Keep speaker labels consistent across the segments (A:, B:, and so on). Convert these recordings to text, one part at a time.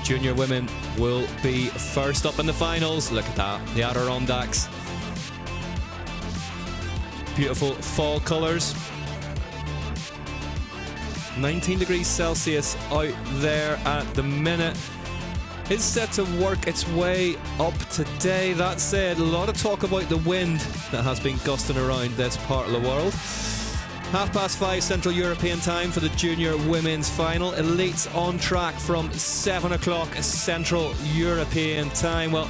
A: junior women will be first up in the finals. Look at that, the Adirondacks. Beautiful fall colours. 19 degrees Celsius out there at the minute. It's set to work its way up today. That said, a lot of talk about the wind that has been gusting around this part of the world. 5:30 Central European time for the junior women's final. Elites on track from 7 o'clock Central European time. Well,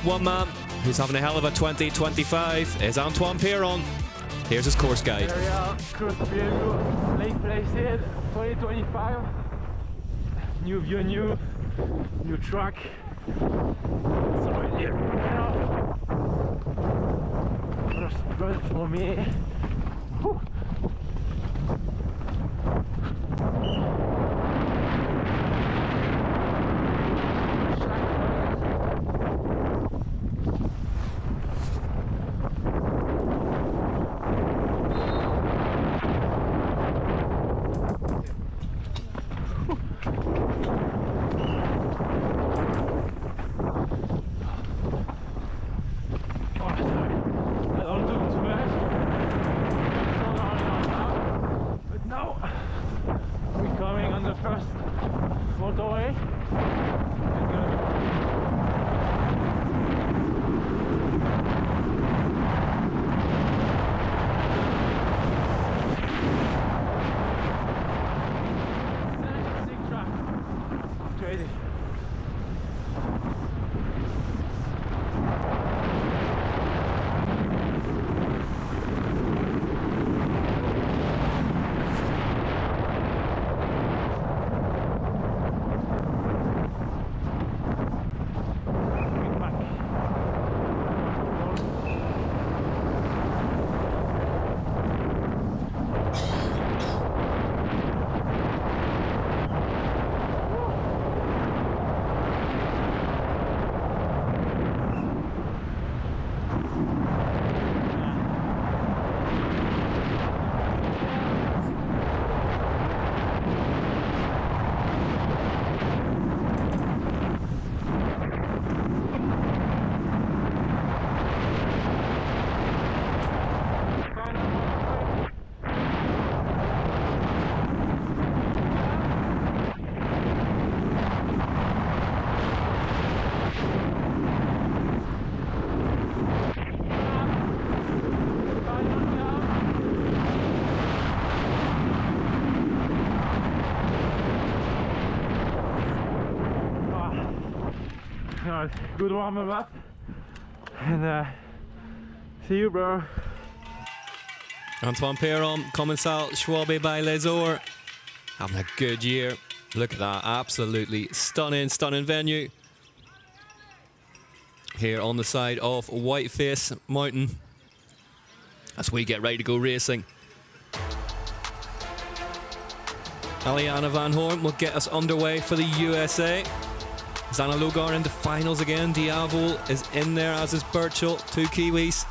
A: one man who's having a hell of a 2025 is Antoine Perron. Here's his course guide.
B: Here we are, close to Podium, Lake Placid, 2025. New view, new track. So here we are. First spot for me. Whew. Good warm up and see you, bro.
A: Antoine Perron, Commensal Schwabe by Les Ors, having a good year. Look at that, absolutely stunning venue here on the side of Whiteface Mountain as we get ready to go racing. Aliana Van Horn will get us underway for the USA. Zana Logar in the finals again. Diavol is in there, as is Birchall. Two Kiwis.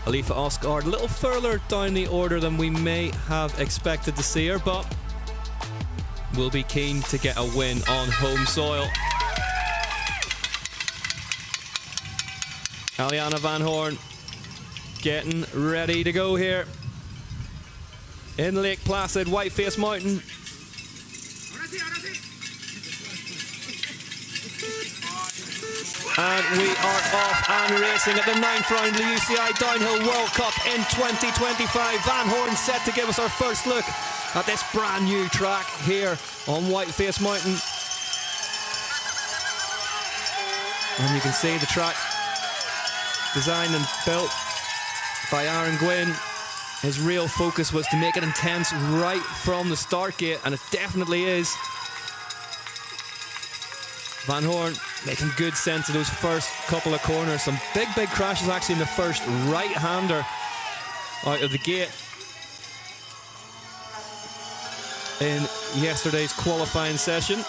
A: Aletha Ostgaard a little further down the order than we may have expected to see her, but will be keen to get a win on home soil. Aliana Van Horn getting ready to go here in Lake Placid, Whiteface Mountain. And we are off and racing at the 9th round of the UCI Downhill World Cup in 2025. Van Horn set to give us our first look at this brand new track here on Whiteface Mountain. And you can see the track designed and built by Aaron Gwynn. His real focus was to make it intense right from the start gate, and it definitely is. Van Horn making good sense of those first couple of corners. Some big crashes actually in the first right-hander out of the gate in yesterday's qualifying session.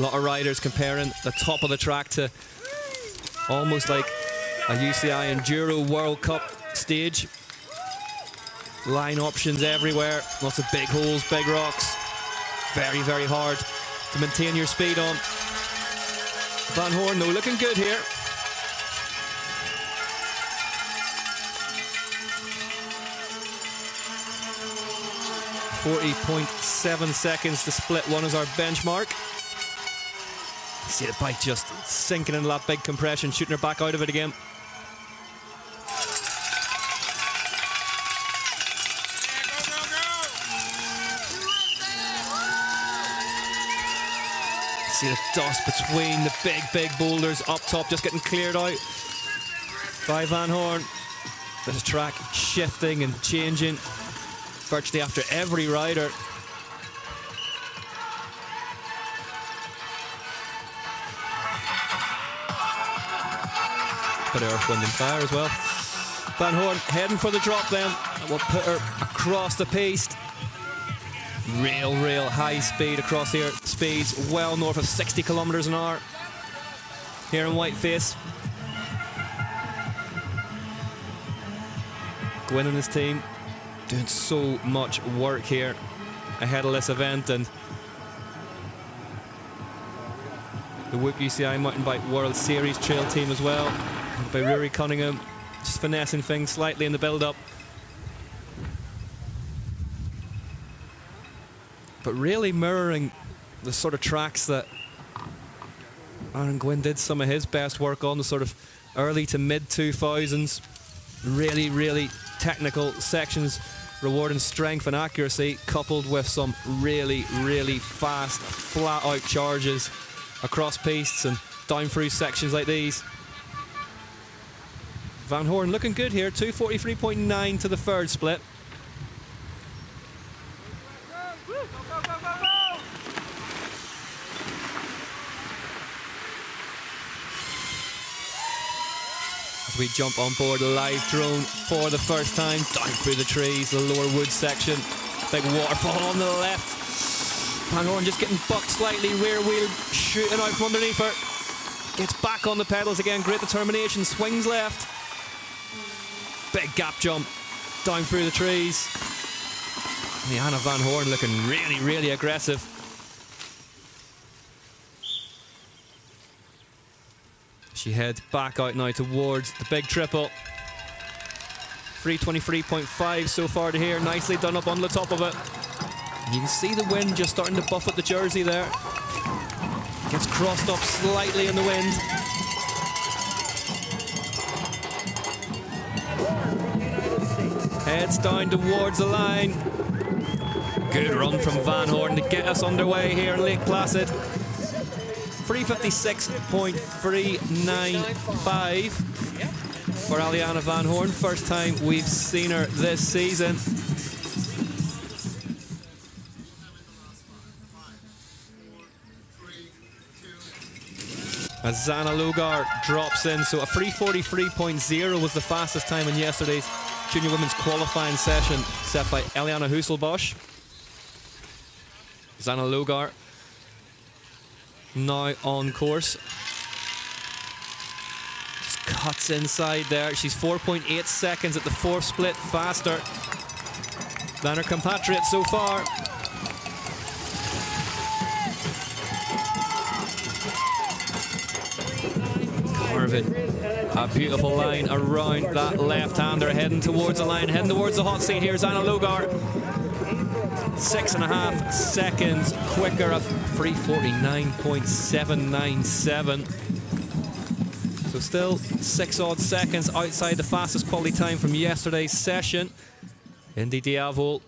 A: A lot of riders comparing the top of the track to almost like a UCI Enduro World Cup stage. Line options everywhere, lots of big holes, big rocks, very hard. to maintain your speed on. Van Horn, though, looking good here. .7 seconds to split one is our benchmark. See the bike just sinking into that big compression, shooting her back out of it again. See the dust between the big boulders up top, just getting cleared out by Van Horn. There's a track shifting and changing virtually after every rider. Bit of earth, wind and fire as well. Van Horn heading for the drop then. That will put her across the piste. Real high speed across here. Speeds well north of 60 kilometers an hour here in Whiteface. Gwyn and his team doing so much work here ahead of this event, and the Whoop UCI Mountain Bike World Series trail team as well, by Rory Cunningham, just finessing things slightly in the build-up. But really mirroring the sort of tracks that Aaron Gwyn did some of his best work on, the sort of early to mid 2000s. Really technical sections, rewarding strength and accuracy, coupled with some really fast, flat-out charges across pistes and down through sections like these. Van Horn looking good here, 2:43.9 to the third split. As we jump on board a live drone for the first time, down through the trees, the lower wood section, big waterfall on the left. Van Horn just getting bucked slightly, rear wheel shooting out from underneath her. Gets back on the pedals again, great determination, swings left. Big gap jump down through the trees. Aliana Van Horn looking really aggressive. She heads back out now towards the big triple. 3:23.5 so far to here, nicely done up on the top of it. You can see the wind just starting to buff at the jersey there. Gets crossed up slightly in the wind. Heads down towards the line. Good run from Van Horn to get us underway here in Lake Placid. 3:56.395 for Aliana Van Horn. First time we've seen her this season. As Zana Lugar drops in, so a 3:43.0 was the fastest time in yesterday's junior women's qualifying session set by Eliana Husselbosch. Zana Lugar now on course. Just cuts inside there. She's 4.8 seconds at the fourth split faster than her compatriot so far. Carving a beautiful line around that left-hander, heading towards the line, heading towards the hot seat here. Zana Lugar, 6.5 seconds quicker of 3:49.797. So still 6 odd seconds outside the fastest quality time from yesterday's session. Indy Diavol,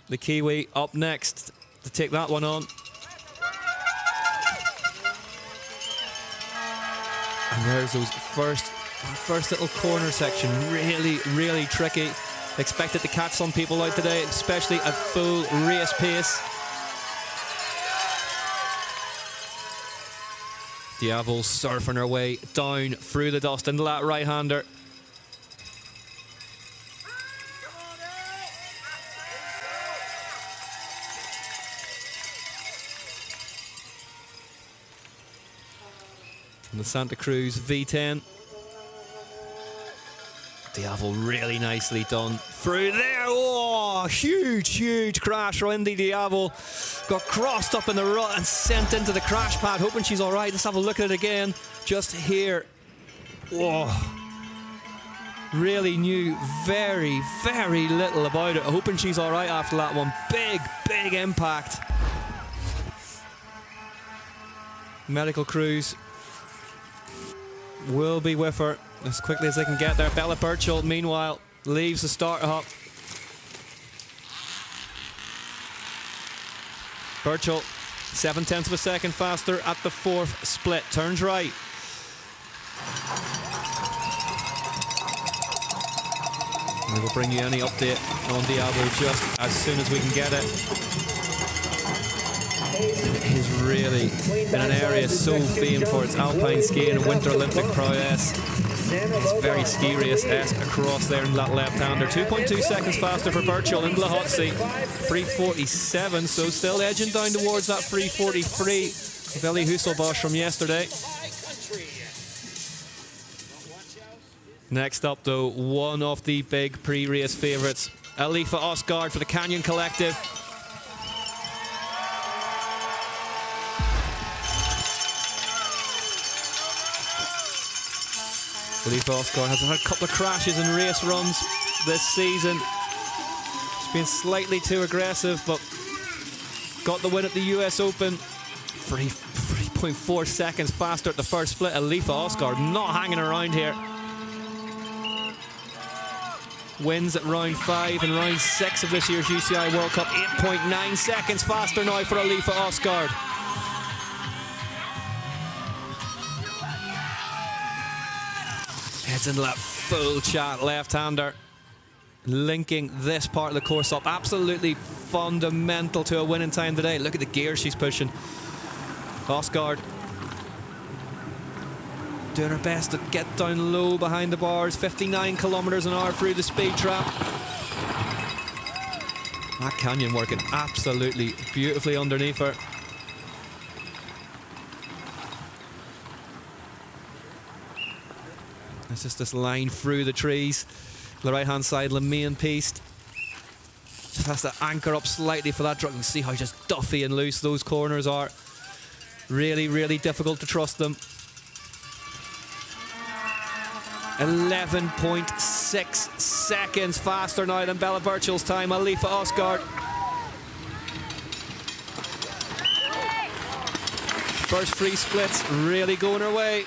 A: the Kiwi, up next to take that one on. And there's those first little corner section, really tricky. Expected to catch some people out today, especially at full race pace. Diavol surfing her way down through the dust into that right-hander. From the Santa Cruz V10. Diavo really nicely done through there. Oh, huge crash. Randy Diavo got crossed up in the rut and sent into the crash pad. Hoping she's all right. Let's have a look at it again. Just here. Oh, really knew very little about it. Hoping she's all right after that one. Big impact. Medical crews will be with her as quickly as they can get there. Bella Birchall, meanwhile, leaves the starter hop. Birchall, 0.7 of a second faster at the 4th split. Turns right. We will bring you any update on Diavo just as soon as we can get it. He's really in an area so famed for its alpine skiing and winter Olympic prowess. It's very ski-race-esque across there in that left-hander. 2.2 seconds faster for Birchall into the hot seat. 3:47, so still edging down towards that 3:43 of Ellie Husselbosch from yesterday. Next up, though, one of the big pre-race favourites, Aletha Ostgaard for the Canyon Collective. Aletha Ostgaard has had a couple of crashes in race runs this season. She's been slightly too aggressive, but got the win at the US Open. 3.4 seconds faster at the first split. Aletha Ostgaard not hanging around here. Wins at round 5 and round 6 of this year's UCI World Cup. 8.9 seconds faster now for Aletha Ostgaard. Heads into that full chat left-hander, linking this part of the course up. Absolutely fundamental to a winning time today. Look at the gear she's pushing. Ostgaard doing her best to get down low behind the bars. 59 kilometers an hour through the speed trap. That canyon working absolutely beautifully underneath her. It's just this line through the trees. The right-hand side, the main piece. Just has to anchor up slightly for that truck. You can see how just duffy and loose those corners are. Really difficult to trust them. 11.6 seconds faster now than Bella Birchall's time. Aletha Ostgaard. First 3 splits really going her way.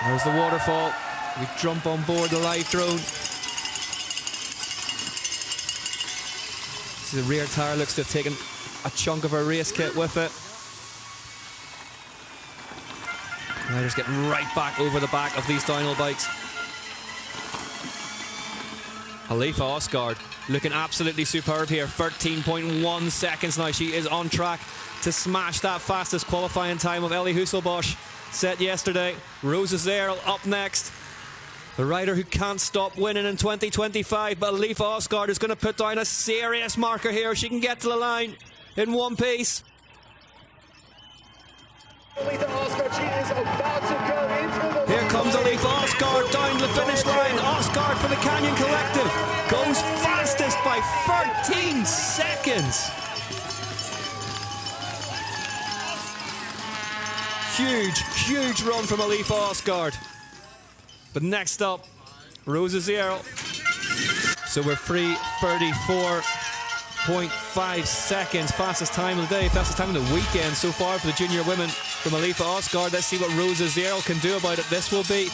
A: There's the waterfall. We jump on board the live drone. See, the rear tyre looks to have taken a chunk of her race kit with it. Riders get right back over the back of these downhill bikes. Aletha Ostgaard looking absolutely superb here. 13.1 seconds now. She is on track to smash that fastest qualifying time of Ellie Husselbosch set yesterday. Rosa Zerl up next. The rider who can't stop winning in 2025, but Aletha Ostgaard is going to put down a serious marker here. She can get to the line in one piece.
C: Aletha Ostgaard, she is about to go into the...
A: Here comes Aletha Ostgaard down the finish line. Ostgaard for the Canyon Collective goes fastest by 13 seconds. Huge run from Aletha Ostgaard. But next up, Rosa Zerl. So we're 3:34.5 seconds. Fastest time of the day, fastest time of the weekend so far for the junior women from Aletha Ostgaard. Let's see what Rosa Zerl can do about it. This will be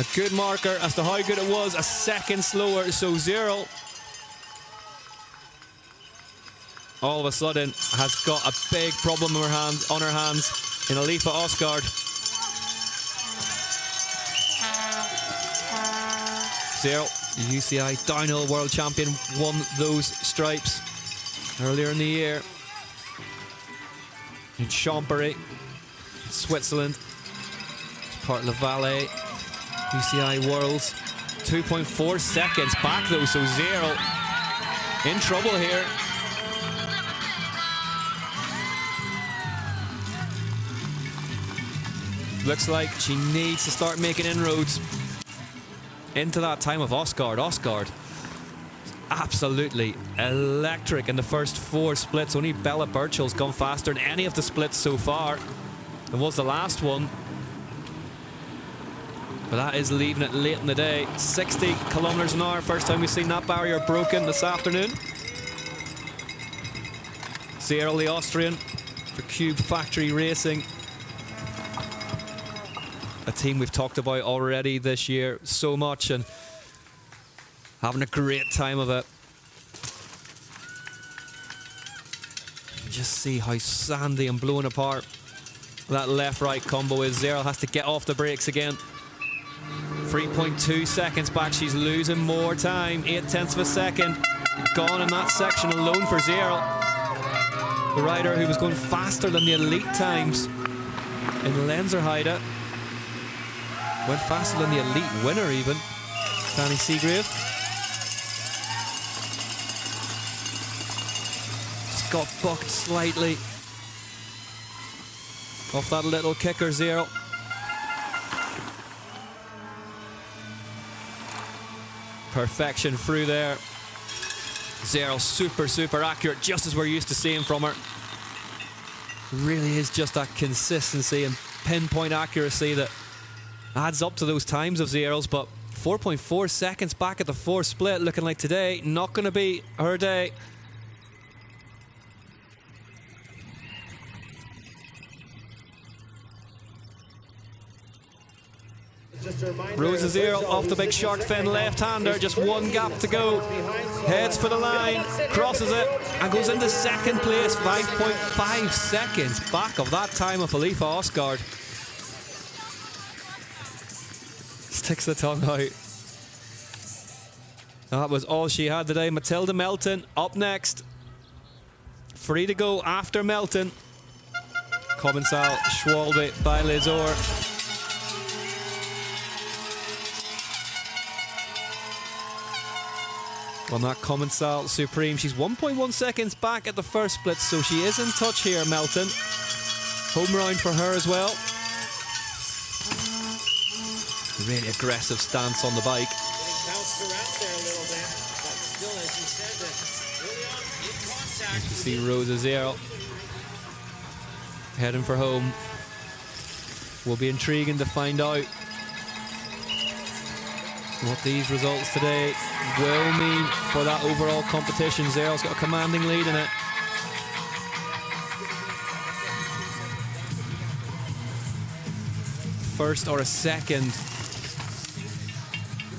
A: a good marker as to how good it was. A second slower. So Zerl all of a sudden has got a big problem on her hands in Aletha Ostgaard. Zerl, the UCI downhill world champion, won those stripes earlier in the year in Champery, Switzerland. It's part of the Valais UCI Worlds. 2.4 seconds back though, so Zerl in trouble here. Looks like she needs to start making inroads into that time of Ostgaard. Ostgaard, absolutely electric in the first 4 splits. Only Bella Birchall's gone faster in any of the splits so far. It was the last one. But that is leaving it late in the day. 60 kilometers an hour. First time we've seen that barrier broken this afternoon. Zierl, the Austrian, for Cube Factory Racing. A team we've talked about already this year so much and having a great time of it. You just see how sandy and blown apart that left-right combo is. Zierl has to get off the brakes again. 3.2 seconds back. She's losing more time. 0.8 of a second gone in that section alone for Zierl. The rider who was going faster than the elite times in Lenzerheide. Went faster than the elite winner even, Danny Seagrave. Just got bucked slightly off that little kicker, Zierl. Perfection through there. Zierl super accurate, just as we're used to seeing from her. Really is just that consistency and pinpoint accuracy that adds up to those times of Zierl's, but 4.4 seconds back at the 4 split, looking like today not going to be her day. Rosa Zierl off the big shark fin left-hander, just one gap to go. Heads for the line, crosses it, and goes into second place, 5.5 seconds back of that time of Aletha Ostgaard. Sticks the tongue out. That was all she had today. Matilda Melton up next. Free to go after Melton. Commensal, Schwalbe, by Lesor. On that Commensal Supreme, she's 1.1 seconds back at the first split, so she is in touch here, Melton. Home round for her as well. Really aggressive stance on the bike.
D: Bounced around there a little bit, but still, as you said, really in contact.
A: You see Rosa Zierl heading for home. Will be intriguing to find out what these results today will mean for that overall competition. Zierl's got a commanding lead in it. First or a second,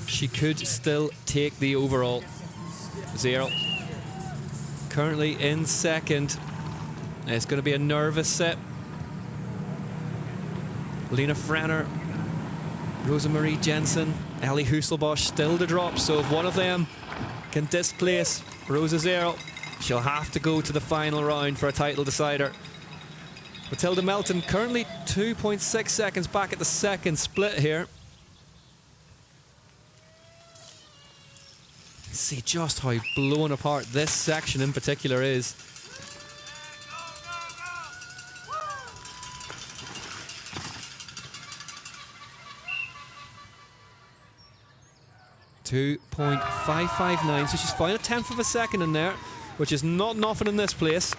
A: she could still take the overall. Zierl currently in second. It's going to be a nervous set. Lena Frenner, Rosa Marie Jensen, Ellie Husselbosch still to drop, so if one of them can displace Rosa Zierl, she'll have to go to the final round for a title decider. Matilda Melton currently 2.6 seconds back at the second split here. See just how blown apart this section in particular is. .559, so she's found a 1/10 of a second in there, which is not nothing in this place.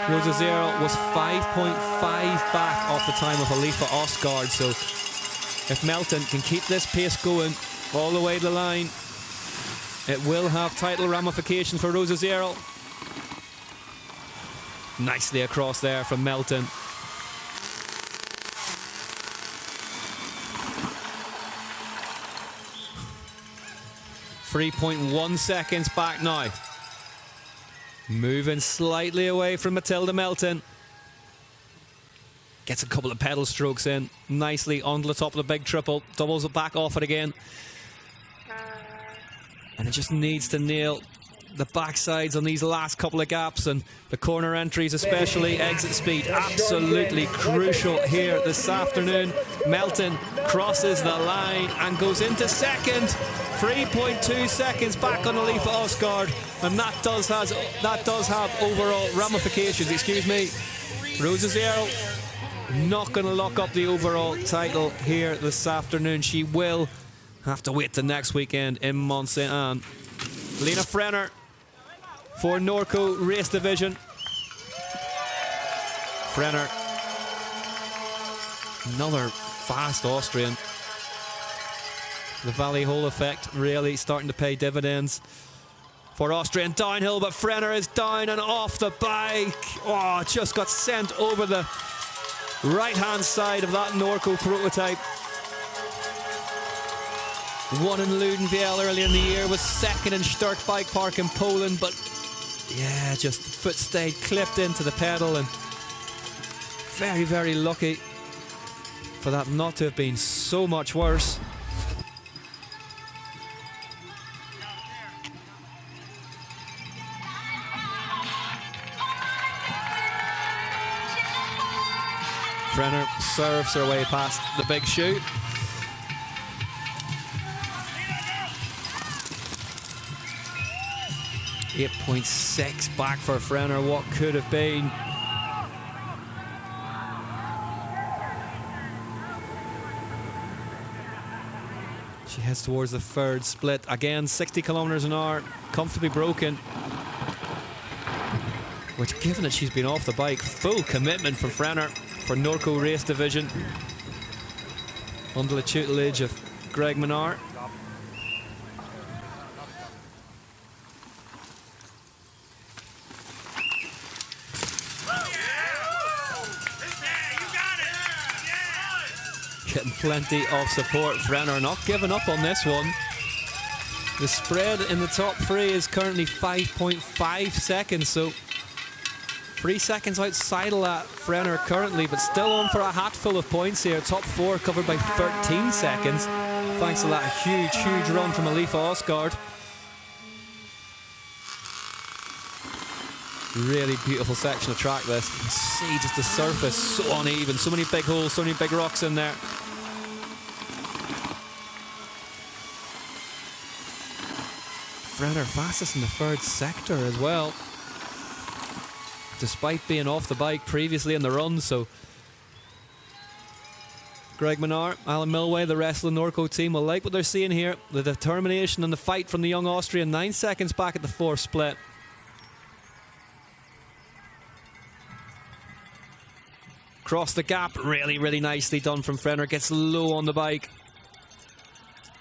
A: Rosa Zierl was 5.5 back off the time of Aletha Ostgaard, so if Melton can keep this pace going all the way to the line, it will have title ramifications for Rosa Zierl. Nicely across there from Melton. 3.1 seconds back now. Moving slightly away from Matilda Melton. Gets a couple of pedal strokes in nicely onto the top of the big triple. Doubles it back off it again. And it just needs to nail the backsides on these last couple of gaps, and the corner entries especially, exit speed, absolutely crucial here this afternoon. Melton crosses the line and goes into second. 3.2 seconds back on Aletha Ostgaard, and that does have overall ramifications. Excuse me. Rosa Zero not going to lock up the overall title here this afternoon. She will have to wait till next weekend in Mont Saint Anne. Lena Frenner for Norco Race Division. Frenner, another fast Austrian. The Valley Hole effect really starting to pay dividends for Austrian downhill, but Frenner is down and off the bike. Oh, just got sent over the right-hand side of that Norco prototype. Won in Ludenviel earlier in the year, was second in Sturk Bike Park in Poland, but yeah, just foot stayed clipped into the pedal, and very, very lucky for that not to have been so much worse. Frenner serves her way past the big chute. .6 back for Frenner, what could have been. She heads towards the third split. Again, 60 kilometers an hour, comfortably broken. Which, given that she's been off the bike, full commitment from Frenner for Norco Race Division. Under the tutelage of Greg Menard. Getting plenty of support. Frenner not giving up on this one. The spread in the top three is currently 5.5 seconds, so 3 seconds outside of that Frenner currently, but still on for a hatful of points here. Top four covered by 13 seconds, thanks to that huge, huge run from Aletha Ostgaard. Really beautiful section of track this. You can see just the surface so uneven, so many big holes, so many big rocks in there. Frenner fastest in the third sector as well, despite being off the bike previously in the run. So Greg Menard, Alan Milway, the rest of the Norco team will like what they're seeing here. The determination and the fight from the young Austrian. 9 seconds back at the fourth split. Cross the gap, really, really nicely done from Frenner. Gets low on the bike,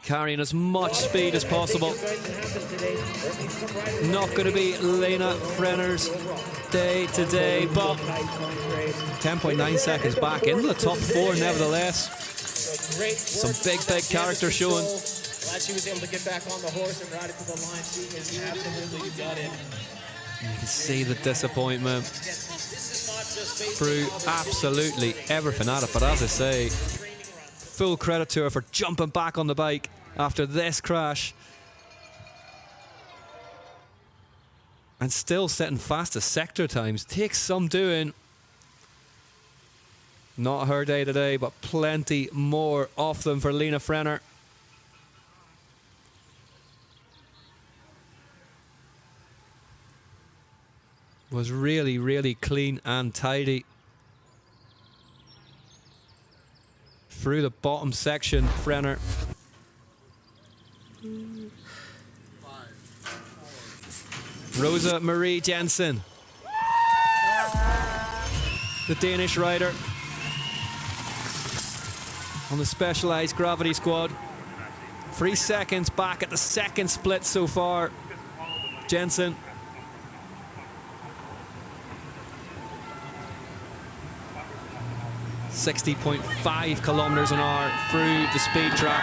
A: carrying as much speed as possible. Not going to be Lena Frenner's day today, but 10.9 seconds back into the top four nevertheless. Some big, big character showing.
D: Glad she was able to get back on the horse and ride it to the line. She is absolutely gutted.
A: You can see the disappointment through absolutely everything at it, but as I say, full credit to her for jumping back on the bike after this crash and still setting fastest sector times. Takes some doing. Not her day today, but plenty more of them for Lena Frenner. Was really, really clean and tidy through the bottom section. Frenner Rosa Marie Jensen, the Danish rider on the Specialized Gravity Squad. 3 seconds back at the second split so far. Jensen. .5 kilometers an hour through the speed trap.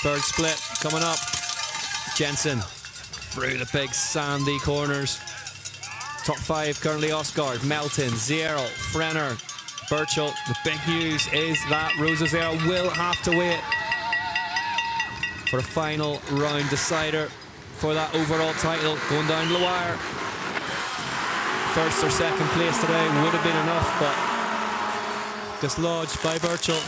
A: Third split coming up. Jensen through the big sandy corners. Top 5 currently Ostgaard, Melton, Zierl, Frenner, Birchall. The big news is that Rosa Zierl will have to wait for a final round decider for that overall title going down the wire. First or second place today would have been enough, but dislodged by Birchall.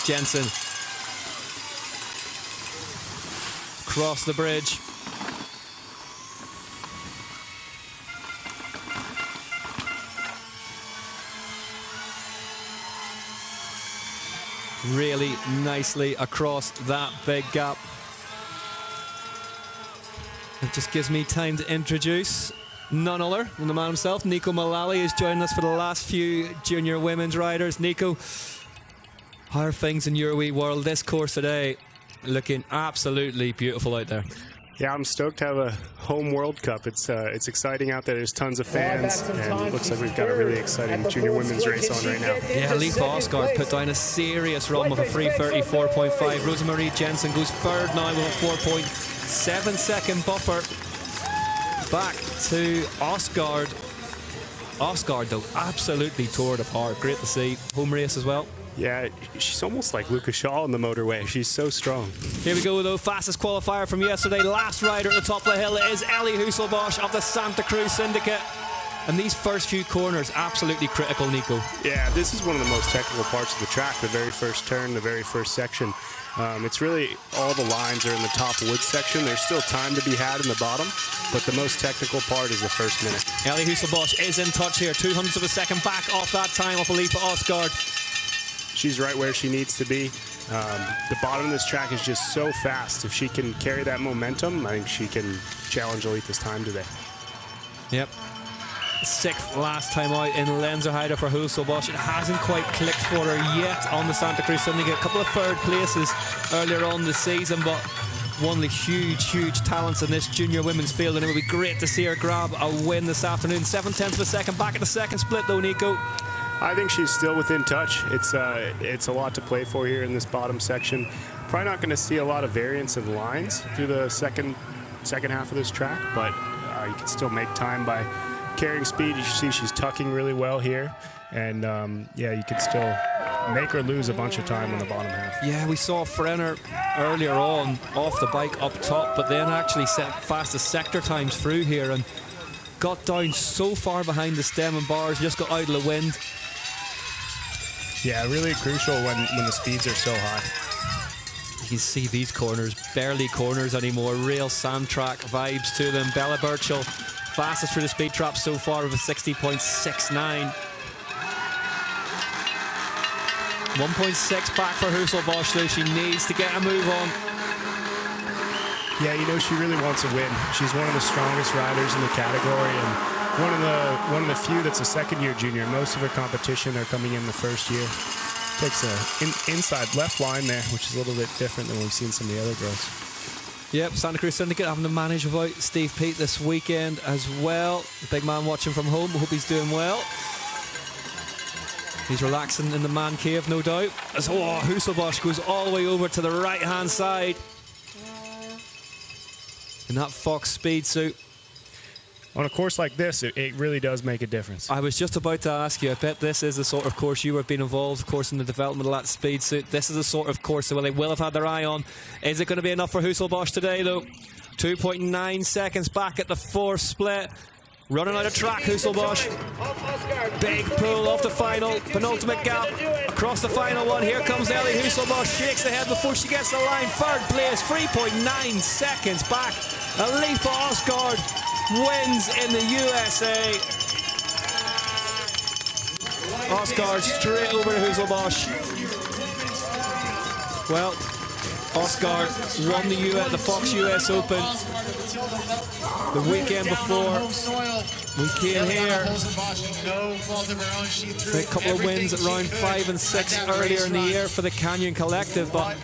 A: Jensen across the bridge. Really nicely across that big gap. It just gives me time to introduce none other than the man himself. Nico Mullally is joining us for the last few junior women's riders. Nico, how are things in your wee world? This course today looking absolutely beautiful out there.
E: Yeah, I'm stoked to have a home World Cup. It's exciting out there. There's tons of fans, and it looks like we've got a really exciting junior women's race on right now.
A: Yeah, Aletha Ostgaard put down a serious run with a 3:34.5. Rosemarie Jensen goes third now with a 4.7-second buffer. Back to Ostgaard. Ostgaard, though, absolutely tore it apart. Great to see. Home race as well.
E: Yeah, she's almost like Lucas Shaw on the motorway. She's so strong.
A: Here we go, though. Fastest qualifier from yesterday. Last rider at the top of the hill is Ellie Husselbosch of the Santa Cruz Syndicate. And these first few corners, absolutely critical, Nico.
E: Yeah, this is one of the most technical parts of the track, the very first turn, the very first section. It's really all the lines are in the top wood section. There's still time to be had in the bottom, but the most technical part is the first minute.
A: Ellie Husselbosch is in touch here. 200ths of a second back off that time off Aletha Ostgaard.
E: She's right where she needs to be. The bottom of this track is just so fast. If she can carry that momentum, I think she can challenge Aletha's time today.
A: Yep. 6th last time out in Lenzerheide for Husselbosch. It hasn't quite clicked for her yet on the Santa Cruz Syndicate. A couple of third places earlier on this season, but one of the huge talents in this junior women's field, and it would be great to see her grab a win this afternoon. 7/10 of a second back at the second split, though, Nico.
E: I think she's still within touch. It's a lot to play for here in this bottom section. Probably not going to see a lot of variance in lines through the second half of this track, but you can still make time by carrying speed. You see she's tucking really well here, and yeah, you can still make her lose a bunch of time on the bottom half.
A: Yeah, we saw Frenner earlier on off the bike up top, but then actually set fastest sector times through here and got down so far behind the stem and bars, just got out of the wind.
E: Yeah, really crucial when the speeds are so high.
A: You can see these corners, barely corners anymore, real sand track vibes to them. Bella Birchall, fastest through the speed trap so far with a 60.69. 1.6 back for Husselbosch, though. She needs to get a move on.
E: Yeah, you know, she really wants a win. She's one of the strongest riders in the category, and one of the few that's a second-year junior. Most of her competition are coming in the first year. Takes a inside left line there, which is a little bit different than we've seen some of the other girls.
A: Yep, Santa Cruz Syndicate having to manage without Steve Peat this weekend as well. The big man watching from home. I hope he's doing well. He's relaxing in the man cave, no doubt. As Husselbosch goes all the way over to the right-hand side in that Fox speed suit.
E: On a course like this, it really does make a difference.
A: I was just about to ask you, I bet this is the sort of course you have been involved, of course, in the development of that speed suit. This is the sort of course that they will have had their eye on. Is it going to be enough for Husselbosch today, though? 2.9 seconds back at the fourth split. Running out of track, Husselbosch. Big pull off the final, penultimate gap. Across the final one, here comes Ellie Husselbosch. Shakes the head before she gets the line. Third place, 3.9 seconds back. Aletha Ostgaard wins in the USA. Ostgaard straight over to Husselbosch. Well, Ostgaard won the Fox US Open the weekend before. We came here. A couple of wins at round 5 and 6 earlier in the year for the Canyon Collective, but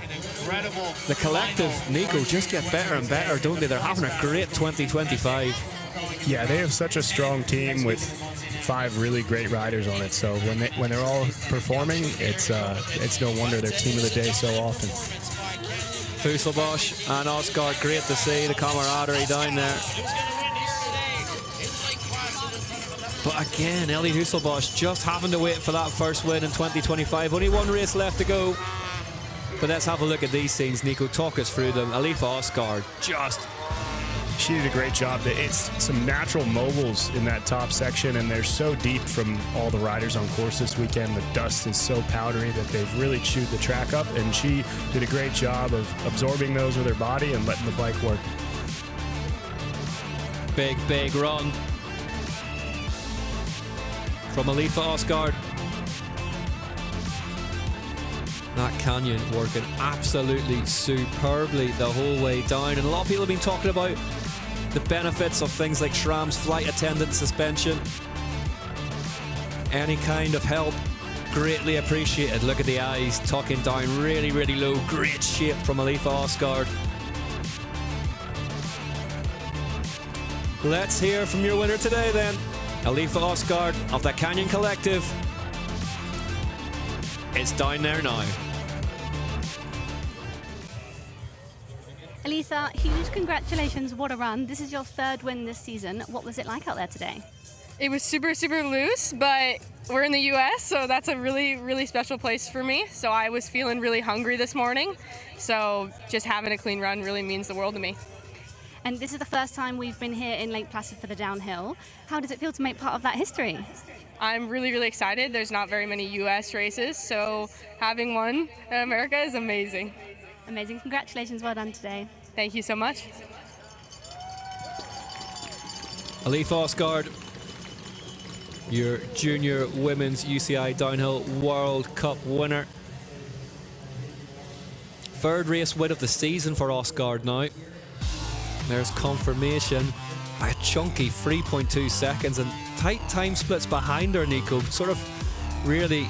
A: the Collective, Nico, just get better and better, don't they? They're having a great 2025.
E: Yeah, they have such a strong team with 5 really great riders on it. So when they're all performing, it's no wonder they're team of the day so often.
A: Husselbosch and Ostgaard, great to see the camaraderie down there. But again, Ellie Husselbosch just having to wait for that first win in 2025. Only one race left to go. But let's have a look at these scenes. Nico, talk us through them. Aletha Ostgaard,
E: she did a great job. It's some natural moguls in that top section, and they're so deep from all the riders on course this weekend. The dust is so powdery that they've really chewed the track up, and she did a great job of absorbing those with her body and letting the bike work.
A: Big run from Aletha Ostgaard. That canyon working absolutely superbly the whole way down, and a lot of people have been talking about the benefits of things like SRAM's flight attendant suspension. Any kind of help, greatly appreciated. Look at the eyes tucking down really low. Great shape from Aletha Ostgaard. Let's hear from your winner today then. Aletha Ostgaard of the Canyon Collective. It's down there now.
F: Aletha, huge congratulations, what a run. This is your third win this season. What was it like out there today?
G: It was super loose, but we're in the US, so that's a really special place for me. So I was feeling really hungry this morning, so just having a clean run really means the world to me.
F: And this is the first time we've been here in Lake Placid for the downhill. How does it feel to make part of that history?
G: I'm really excited. There's not very many US races, so having one in America is amazing.
F: Amazing, congratulations, well done today.
G: Thank you so much.
A: Aletha Ostgaard, your junior women's UCI downhill World Cup winner. Third race win of the season for Ostgaard now. There's confirmation by a chunky 3.2 seconds, and tight time splits behind her, Nico. Sort of really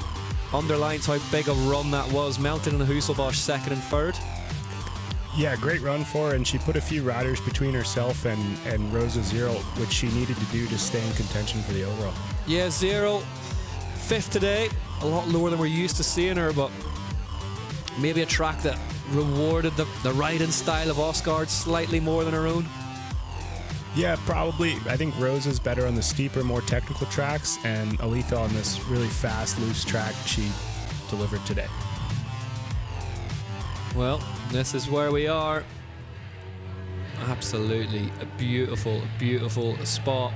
A: underlines how big a run that was. Melton and Husselbosch second and third.
E: Yeah, great run for her, and she put a few riders between herself and Rosa Zero, which she needed to do to stay in contention for the overall.
A: Yeah, Zero, fifth today. A lot lower than we're used to seeing her, but maybe a track that rewarded the riding style of Ostgaard slightly more than her own.
E: Yeah, probably. I think Rosa's better on the steeper, more technical tracks, and Aletha on this really fast, loose track she delivered today.
A: Well, this is where we are. Absolutely a beautiful spot.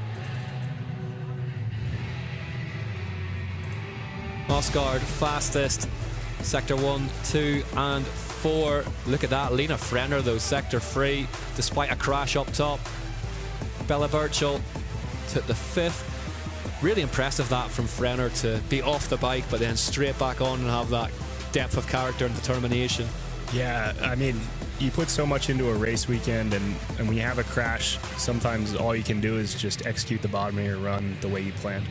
A: Ostgaard fastest, sector 1, 2 and 4. Look at that, Lena Frenner though, sector 3, despite a crash up top. Bella Birchall took the 5th. Really impressive that from Frenner to be off the bike but then straight back on and have that depth of character and determination.
E: Yeah, I mean, you put so much into a race weekend, and when you have a crash, sometimes all you can do is just execute the bottom of your run the way you planned.